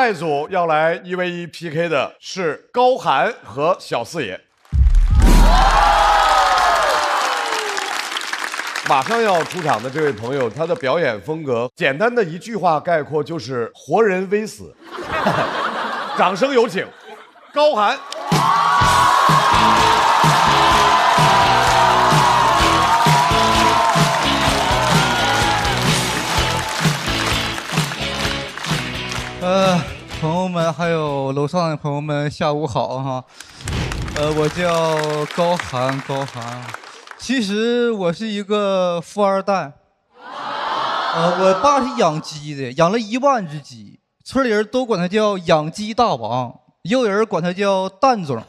下一组要来1v1 PK 的是高寒和小四爷。马上要出场的这位朋友，他的表演风格，简单的一句话概括就是活人微死。掌声有请高寒。朋友们，还有楼上的朋友们，下午好哈。我叫高寒。其实我是一个富二代。我爸是养鸡的，养了1万只鸡，村里人都管他叫养鸡大王，也有人管他叫蛋总。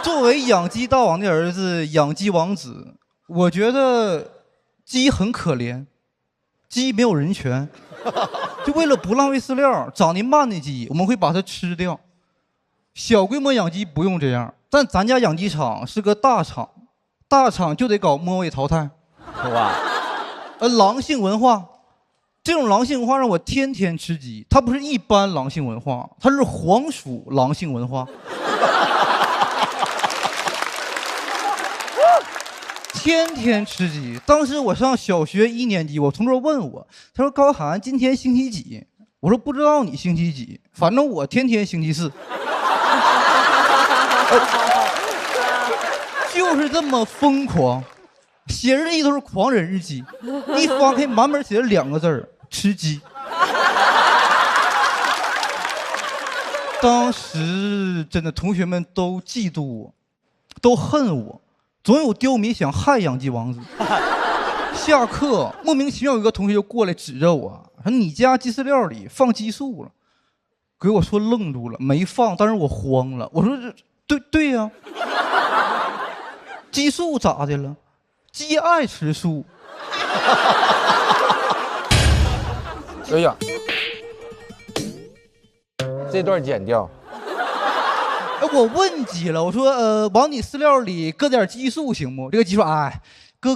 作为养鸡大王的儿子，养鸡王子，我觉得鸡很可怜，鸡没有人权。就为了不浪费饲料，长得慢的鸡我们会把它吃掉。小规模养鸡不用这样，但咱家养鸡场是个大厂，大厂就得搞末位淘汰。哇，狼性文化，这种狼性文化让我天天吃鸡。它不是一般狼性文化，它是黄鼠狼性文化。天天吃鸡。当时我上小学1年级，我同桌问我，他说：“高寒，今天星期几？”我说：“不知道你星期几，反正我天天星期4。”就是这么疯狂，写日记都是狂人日记，一翻开满本写了2个字儿：吃鸡。当时真的同学们都嫉妒我，都恨我。总有刁民想害养鸡王子。下课莫名其妙有一个同学就过来指着我说：“你家鸡饲料里放激素了。”给我说愣住了，没放，但是我慌了。我说：“对呀、激素咋的了？鸡爱吃素。”哎呀，这段剪掉。我问鸡了，我说往你饲料里搁点激素行不？这个鸡说：“哎，搁。”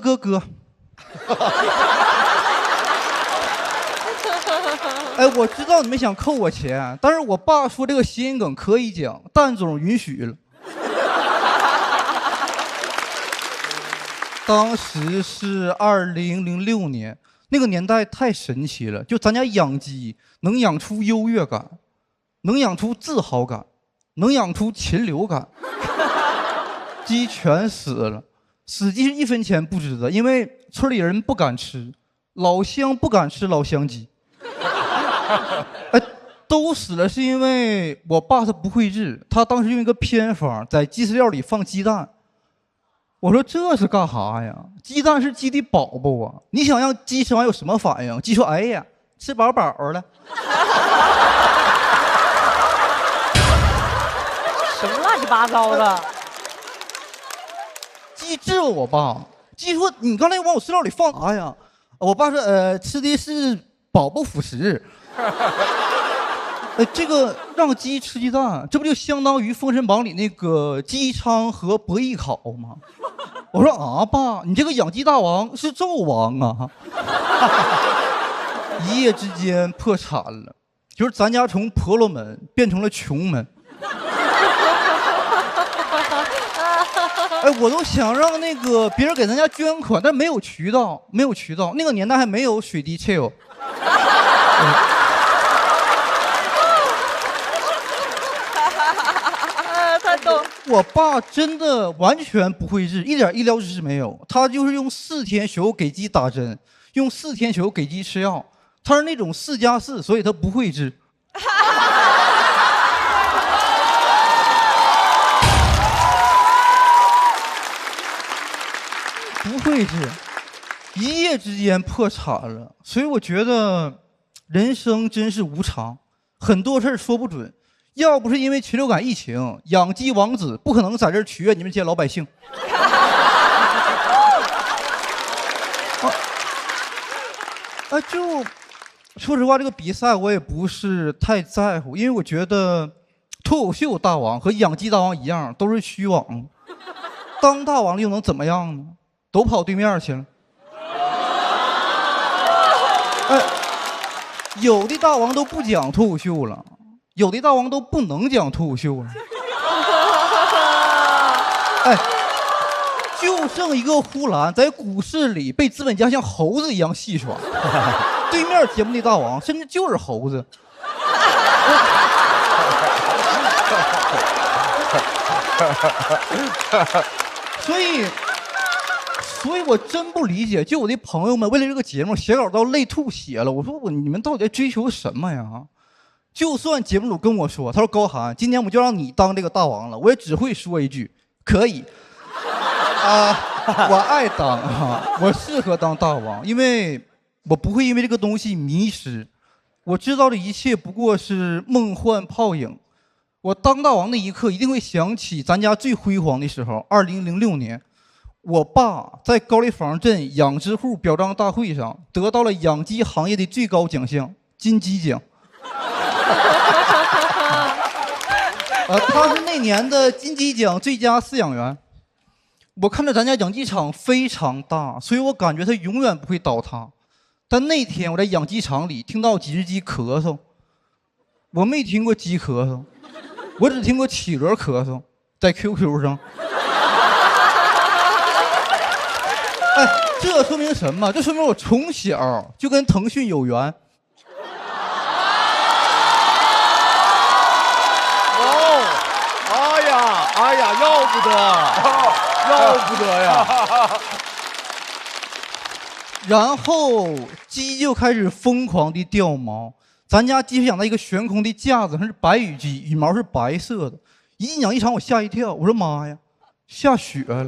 哎，我知道你们想扣我钱，但是我爸说这个谐音梗可以讲，蛋总允许了。当时是2006年，那个年代太神奇了，就咱家养鸡能养出优越感，能养出自豪感。能养出禽流感。鸡全死了，死鸡是1分钱不值的，因为村里人不敢吃，老乡不敢吃老乡鸡。哎，都死了是因为我爸他不会治，他当时用一个偏方在鸡饲料里放鸡蛋。我说这是干啥呀？鸡蛋是鸡的宝宝啊，你想让鸡吃完有什么反应？鸡说：“哎呀，吃饱饱了。”什么乱七八糟的？鸡质问我爸，鸡说：“你刚才往我饲料里放啥呀？”我爸说：“吃的是宝宝辅食。”这个让鸡吃鸡蛋，这不就相当于《封神榜》里那个姬昌和伯邑考吗？我说：“啊，爸，你这个养鸡大王是纣王啊！”一夜之间破产了，就是咱家从婆罗门变成了穷门。哎，我都想让那个别人给咱家捐款，但没有渠道，那个年代还没有水滴气哦。太逗！我爸真的完全不会治，一点医疗知识没有，他就是用4天学给鸡打针，用4天学给鸡吃药，他是那种4+4，所以他不会治。不会治，一夜之间破产了，所以我觉得人生真是无常，很多事儿说不准。要不是因为禽流感疫情，养鸡王子不可能在这儿取悦你们这些老百姓。就说实话，这个比赛我也不是太在乎，因为我觉得脱口秀大王和养鸡大王一样，都是虚妄。当大王了又能怎么样呢？都跑对面去了。有的大王都不讲脱口秀了，有的大王都不能讲脱口秀了。哎，就剩一个呼兰在股市里被资本家像猴子一样戏耍，对面节目的大王甚至就是猴子。所以我真不理解，就我的朋友们为了这个节目写稿到泪吐血了。我说你们到底在追求什么呀？就算节目组跟我说，他说高寒，今年我们就让你当这个大王了，我也只会说一句可以。我爱当我适合当大王，因为我不会因为这个东西迷失。我知道的一切不过是梦幻泡影。我当大王那一刻，一定会想起咱家最辉煌的时候，2006年。我爸在高丽坊镇养殖户表彰大会上得到了养鸡行业的最高奖项金鸡奖。他是那年的金鸡奖最佳饲养员。我看着咱家养鸡场非常大，所以我感觉它永远不会倒塌。但那天我在养鸡场里听到几只鸡咳嗽，我没听过鸡咳嗽，我只听过企鹅咳嗽，在 QQ 上。哎，这说明什么？这说明我从小就跟腾讯有缘。哦，哎呀，要不得，要不得呀！然后鸡就开始疯狂的掉毛。咱家鸡是养在一个悬空的架子上，是白羽鸡，羽毛是白色的。一进养鸡场，我吓一跳，我说妈呀，下雪了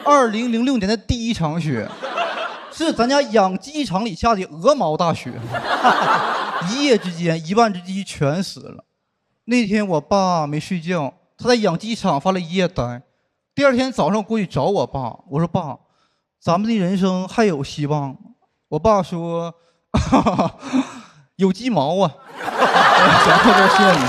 ！2006年的第一场雪，是咱家养鸡场里下的鹅毛大雪，一夜之间1万只鸡全死了。那天我爸没睡觉，他在养鸡场发了一夜呆。第二天早上我过去找我爸，我说爸，咱们的人生还有希望。我爸说，有鸡毛啊。讲到这儿，谢谢你们。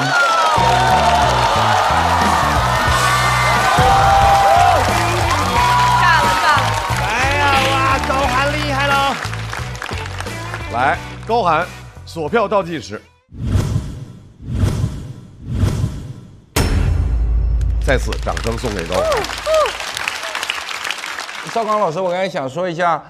来，高寒，锁票倒计时。再次掌声送给高寒。邵刚老师，我刚才想说一下，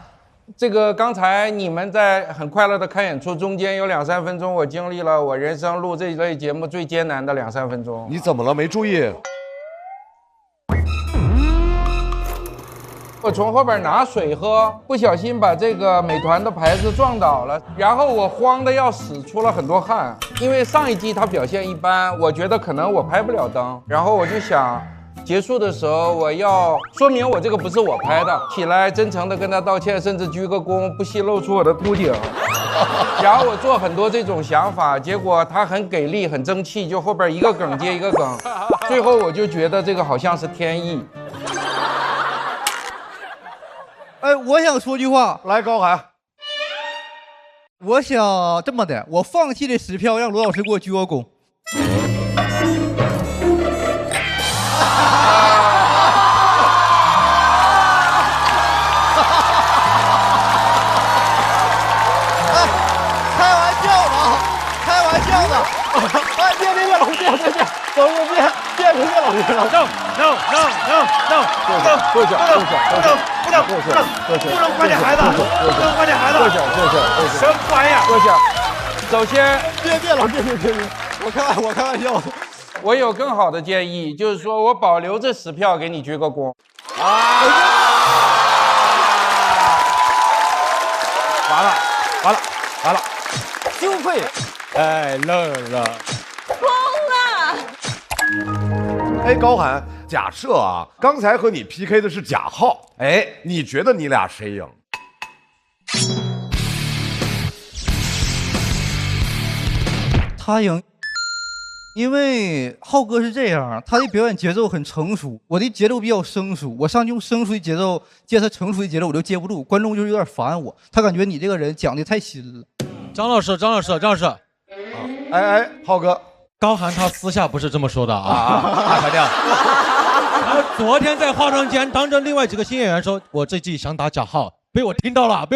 这个刚才你们在很快乐的看演出，中间有2-3分钟，我经历了我人生录这一类节目最艰难的2-3分钟。你怎么了？没注意？我从后边拿水喝，不小心把这个美团的牌子撞倒了，然后我慌得要死，出了很多汗。因为上一季他表现一般，我觉得可能我拍不了灯，然后我就想，结束的时候我要说明我这个不是我拍的，起来真诚地跟他道歉，甚至鞠个躬，不惜露出我的秃顶。然后我做很多这种想法，结果他很给力，很争气，就后边一个梗接一个梗，最后我就觉得这个好像是天意。哎，我想说句话，来，高寒，我想这么的，我放弃这10票，让罗老师给我鞠个躬。开玩笑的啊，开玩笑的。哎，别，老师，别，老师别老师了。No，坐下，不能管这孩子，不能管这孩子，什么玩意儿？坐下。首先，别老师，别，我开玩笑的。我有更好的建议，就是说我保留这10票给你鞠个躬。完了，羞愧，哎，愣了。疯了。哎，高寒，假设啊，刚才和你 PK 的是贾浩，哎，你觉得你俩谁赢？他赢，因为浩哥是这样，他的表演节奏很成熟，我的节奏比较生疏，我上去用生疏的节奏接他成熟的节奏，我就接不住，观众就是有点烦我，他感觉你这个人讲的太新了。张老师，哎，浩哥，高寒他私下不是这么说的啊，大娘。他昨天在化妆间当着另外几个新演员说，我这季想打贾浩，被我听到了啊。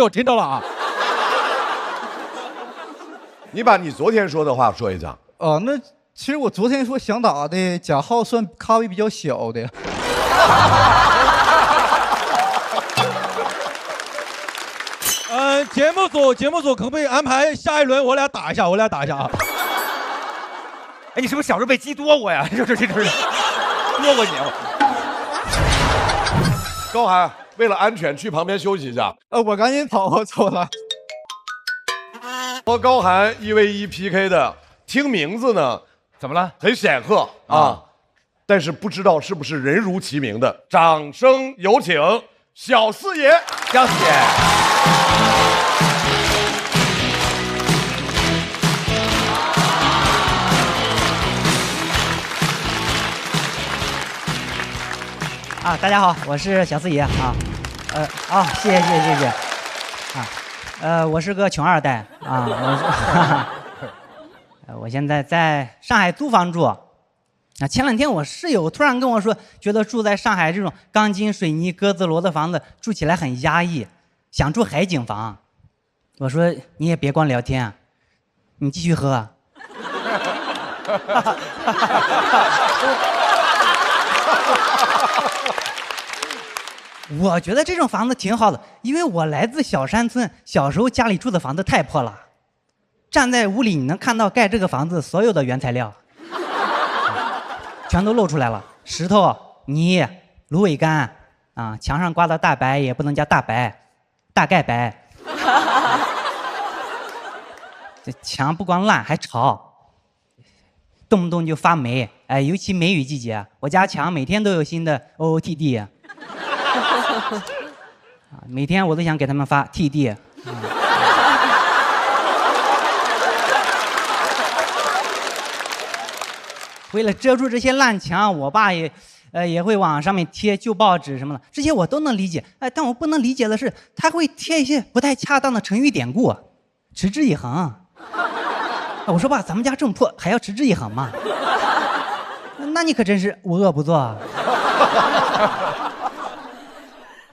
你把你昨天说的话说一讲。哦，那其实我昨天说想打的贾浩算咖位比较小的。节目组可不可以安排下一轮我俩打一下啊？哎，你是不是小时候被鸡多过呀？这多过你。高寒，为了安全，去旁边休息一下。我赶紧跑，我走了。和高寒1v1 PK 的，听名字呢，怎么了？很显赫啊，但是不知道是不是人如其名的。掌声有请小四爷。小四爷。啊，大家好，我是小四爷啊，谢谢啊，我是个穷二代啊，我现在在上海租房住，啊，前两天我室友突然跟我说，觉得住在上海这种钢筋水泥鸽子楼的房子住起来很压抑，想住海景房，我说你也别光聊天，你继续喝。我觉得这种房子挺好的，因为我来自小山村，小时候家里住的房子太破了，站在屋里你能看到盖这个房子所有的原材料，全都露出来了，石头、泥、芦苇干啊，墙上挂的大白也不能叫大白，大概白。这墙不光烂还潮，动不动就发霉，哎，尤其梅雨季节，我家墙每天都有新的 OOTD。每天我都想给他们发 TD。为了遮住这些烂墙，我爸也会往上面贴旧报纸什么的，这些我都能理解。哎，但我不能理解的是，他会贴一些不太恰当的成语典故，持之以恒。我说爸，咱们家这么破，还要持之以恒吗？那你可真是无恶不作。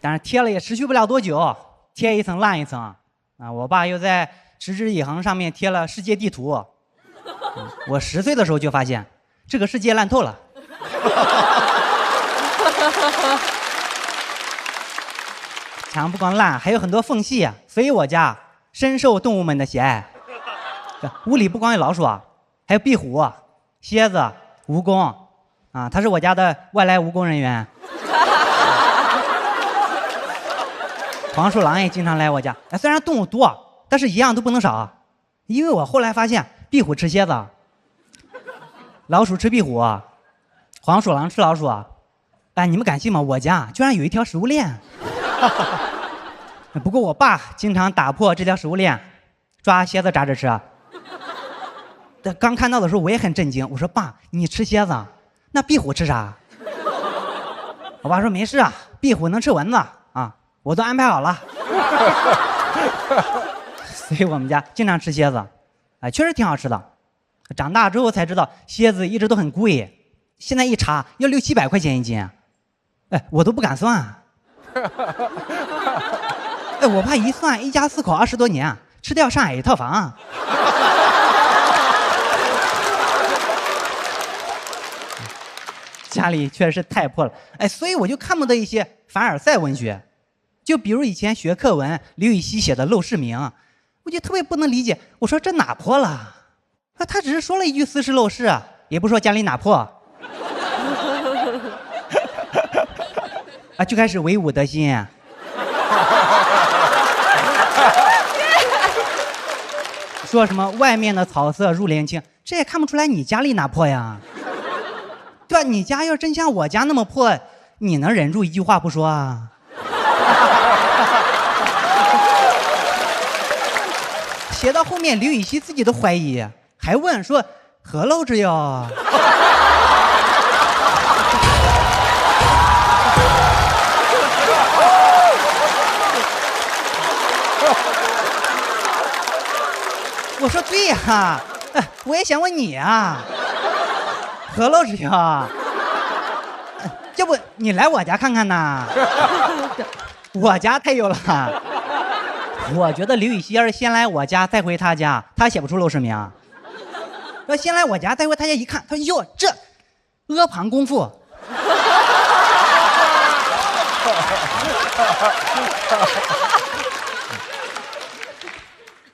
但是贴了也持续不了多久，贴一层烂一层啊！我爸又在持之以恒上面贴了世界地图。我10岁的时候就发现，这个世界烂透了。墙不光烂，还有很多缝隙，所以我家深受动物们的喜爱。屋里不光有老鼠，还有壁虎、蝎子、蜈蚣啊，他是我家的外来务工人员。黄鼠狼也经常来我家，虽然动物多，但是一样都不能少，因为我后来发现，壁虎吃蝎子，老鼠吃壁虎，黄鼠狼吃老鼠。哎，你们敢信吗？我家居然有一条食物链。不过我爸经常打破这条食物链，抓蝎子炸着吃。刚看到的时候我也很震惊，我说爸，你吃蝎子，那壁虎吃啥？我爸说没事啊，壁虎能吃蚊子啊。我都安排好了，所以我们家经常吃蝎子，哎，确实挺好吃的。长大之后才知道，蝎子一直都很贵，现在一查要600-700块钱一斤，哎，我都不敢算。哎，我爸一算，一家4口20多年，吃掉上海一套房。家里确实是太破了，哎，所以我就看不得一些凡尔赛文学。就比如以前学课文，刘禹锡写的《陋室铭》，我就特别不能理解。我说这哪破了？他只是说了一句“斯是陋室”，也不说家里哪破。啊，就开始唯吾德馨。说什么外面的草色入帘青，这也看不出来你家里哪破呀？对吧？你家要真像我家那么破，你能忍住一句话不说啊？写到后面，刘禹锡自己都怀疑，还问说何陋之有？我说对呀，我也想问你啊，何陋之有？要不你来我家看看呐？我家太有了。我觉得刘禹锡要是先来我家再回他家，他写不出《陋室铭》。说先来我家，待会他家一看，他说哟这阿房功夫。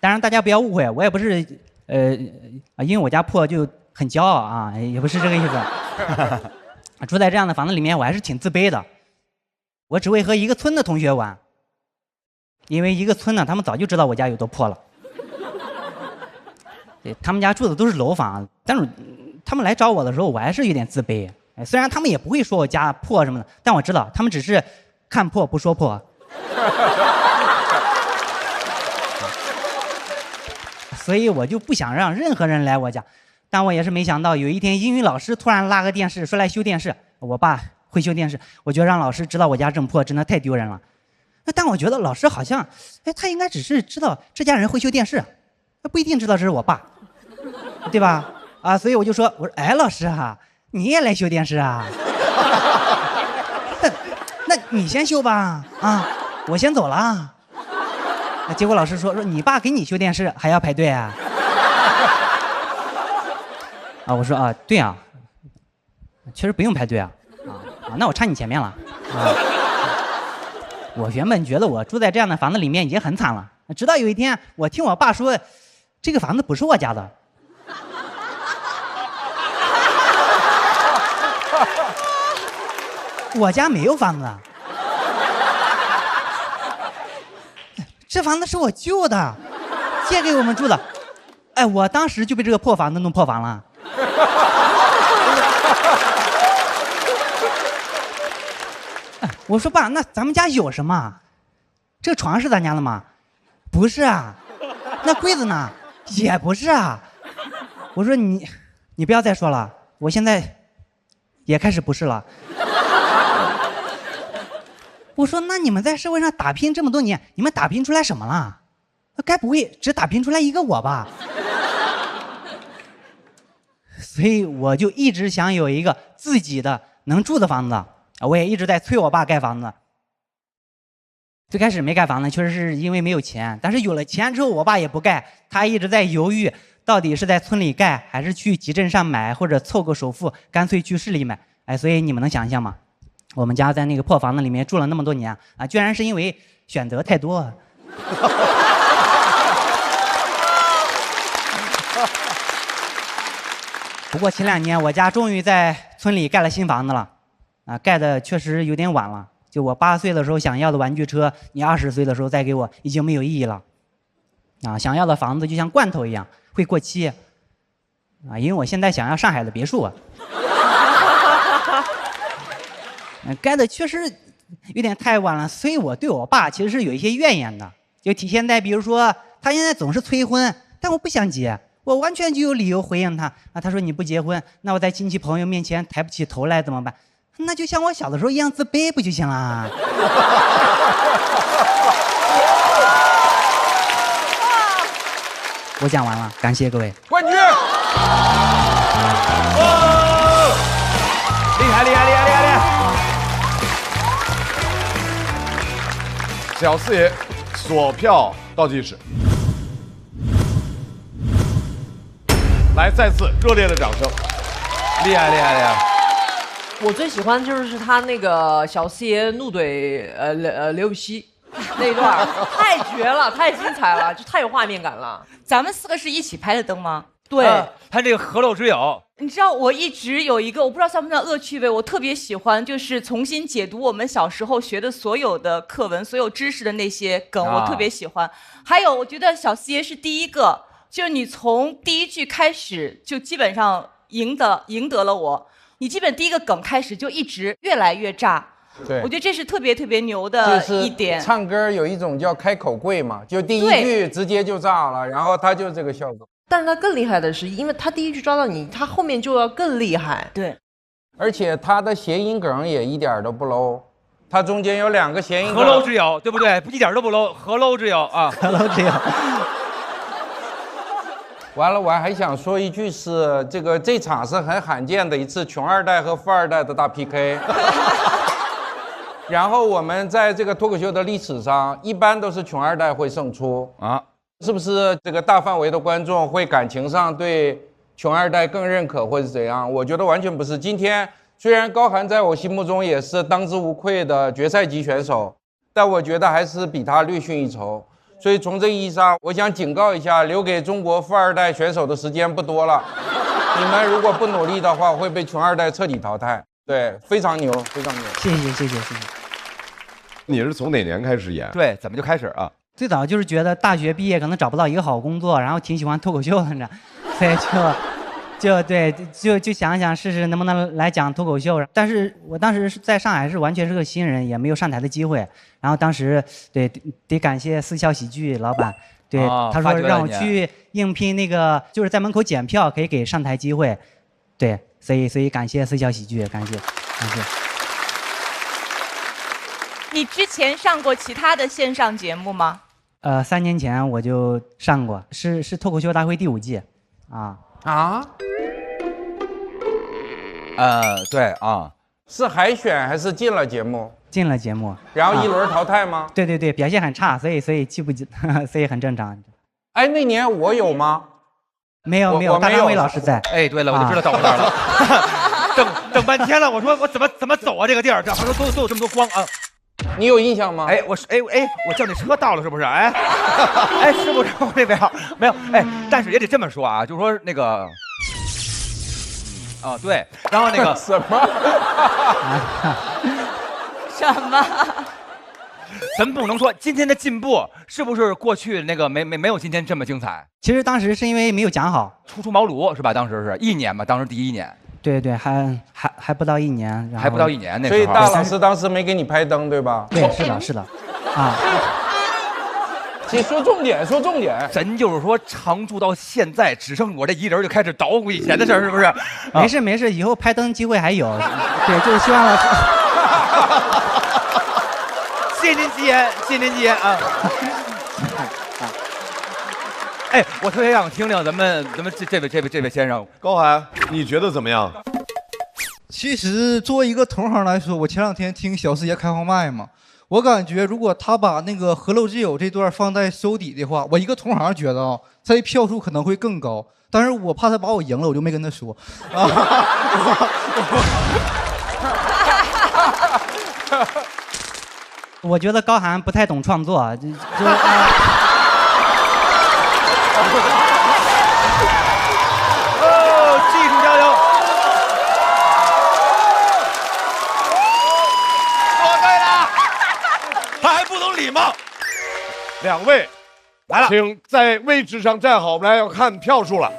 当然大家不要误会，我也不是因为我家破就很骄傲啊，也不是这个意思。住在这样的房子里面，我还是挺自卑的。我只会和一个村的同学玩，因为一个村呢，他们早就知道我家有多破了。对，他们家住的都是楼房，但是他们来找我的时候，我还是有点自卑。虽然他们也不会说我家破什么的，但我知道他们只是看破不说破。所以我就不想让任何人来我家。但我也是没想到，有一天英语老师突然拉个电视说来修电视，我爸会修电视，我觉得让老师知道我家这么破，真的太丢人了。但我觉得老师好像，他应该只是知道这家人会修电视，他不一定知道这是我爸，对吧？啊，所以我就说，我说，哎，老师哈，你也来修电视啊？那你先修吧，啊，我先走了。结果老师说你爸给你修电视还要排队啊？啊，我说啊，对啊，确实不用排队啊，那我插你前面了啊。我原本觉得我住在这样的房子里面已经很惨了，直到有一天我听我爸说，这个房子不是我家的。我家没有房子，这房子是我舅的，借给我们住的。哎，我当时就被这个破房子弄破防了。我说爸，那咱们家有什么？这个床是咱家的吗？不是啊。那柜子呢？也不是啊。我说你不要再说了，我现在也开始不是了。我说那你们在社会上打拼这么多年，你们打拼出来什么了？该不会只打拼出来一个我吧？所以我就一直想有一个自己的能住的房子，我也一直在催我爸盖房子。最开始没盖房子，确实是因为没有钱，但是有了钱之后，我爸也不盖，他一直在犹豫，到底是在村里盖，还是去集镇上买，或者凑个首付，干脆去市里买。哎，所以你们能想象吗？我们家在那个破房子里面住了那么多年啊，居然是因为选择太多。不过前2年我家终于在村里盖了新房子了，啊，盖的确实有点晚了。就我8岁的时候想要的玩具车，你20岁的时候再给我已经没有意义了。啊，想要的房子就像罐头一样会过期。啊，因为我现在想要上海的别墅啊。盖的确实有点太晚了，所以我对我爸其实是有一些怨言的，就体现在比如说他现在总是催婚，但我不想结，我完全就有理由回应他啊。他说你不结婚，那我在亲戚朋友面前抬不起头来怎么办？那就像我小的时候一样自卑不就行了？我讲完了，感谢各位。冠军！厉害厉害厉害厉害厉害！小四爷锁票倒计时，来，再次热烈的掌声！厉害厉害厉害！我最喜欢就是他那个小四爷怒怼刘禹锡那一段，太绝了，太精彩了，就太有画面感了。咱们4个是一起拍的灯吗？对，他这个河漏之友，你知道我一直有一个我不知道算不算恶趣味，我特别喜欢就是重新解读我们小时候学的所有的课文、所有知识的那些梗，我特别喜欢。还有，我觉得小四爷是第一个，就是你从第1句开始就基本上赢得了我，你基本第一个梗开始就一直越来越炸。对，我觉得这是特别特别牛的一点。唱歌有一种叫开口跪嘛，就第1句直接就炸了，然后他就这个效果。但是他更厉害的是，因为他第1句抓到你，他后面就要更厉害。对，而且他的谐音梗也一点都不 low， 他中间有2个谐音梗。河漏之友，对不对？一点都不 low， 河漏之友啊，河漏之友。完了，我还想说一句是这场是很罕见的一次穷二代和富二代的大 PK。然后我们在这个脱口秀的历史上，一般都是穷二代会胜出啊，是不是？这个大范围的观众会感情上对穷二代更认可或者怎样？我觉得完全不是。今天虽然高寒在我心目中也是当之无愧的决赛级选手，但我觉得还是比他略逊一筹。所以从这个意义上，我想警告一下，留给中国富二代选手的时间不多了。你们如果不努力的话，会被穷二代彻底淘汰。对，非常牛，非常牛。谢谢。你是从哪年开始演？对，怎么就开始啊？最早就是觉得大学毕业可能找不到一个好工作，然后挺喜欢脱口秀的，你知道，所以就想想试试能不能来讲脱口秀。但是我当时在上海是完全是个新人，也没有上台的机会。然后当时得感谢四笑喜剧老板，对、他说让我去应聘那个就是在门口检票可以给上台机会，对，所以感谢四笑喜剧，感谢。你之前上过其他的线上节目吗？3年前我就上过，是脱口秀大会第5季，对啊，是海选还是进了节目？进了节目，然后一轮淘汰吗？对，表现很差，所以记不进，所以很正常。哎，那年我有吗？没有，大张伟老师在。哎，对了，我就知道到我这儿了，整半天了，我说我怎么走啊？这个地儿，这都有这么多光啊！你有印象吗？哎，我叫你车到了是不是？哎，是不是我这边没有？哎，但是也得这么说啊，就是说那个，对，然后那个什么？咱不能说今天的进步是不是过去那个没有今天这么精彩？其实当时是因为没有讲好，初茅庐是吧？当时是1年嘛，当时第1年。对，还不到1年，还不到1年那时候。所以大老师当时没给你拍灯，对吧？对，是的，啊。请说重点，咱就是说常驻到现在，只剩我这一人就开始捣鼓以前的事儿，是不是？没事，以后拍灯机会还有。对，就是希望老师。谢您吉言啊！哎，我特别想听听咱们这位先生高寒，你觉得怎么样？其实作为一个同行来说，我前2天听小四爷开放麦嘛，我感觉如果他把那个河漏之友这段放在收底的话，我一个同行觉得啊，这票数可能会更高，但是我怕他把我赢了，我就没跟他说。我觉得高寒不太懂创作，就技术加油！说对了，他还不懂礼貌。2位来了，请在位置上站好，我们来要看票数了。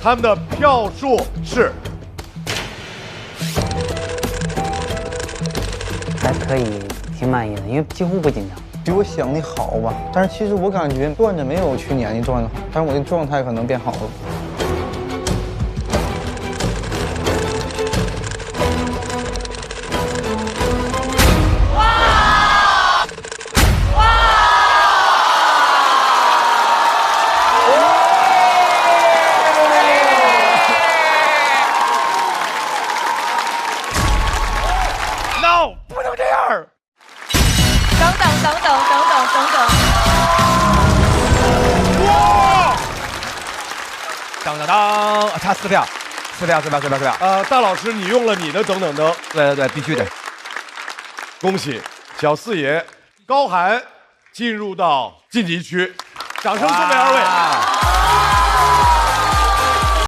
他们的票数是。还可以，挺满意的，因为几乎不紧张。比我想的好吧，但是其实我感觉段子没有去年的段子好，但是我的状态可能变好了。差4票。大老师，你用了你的等等灯。对，必须的。恭喜小四爷、高寒进入到晋级区，掌声送给2位。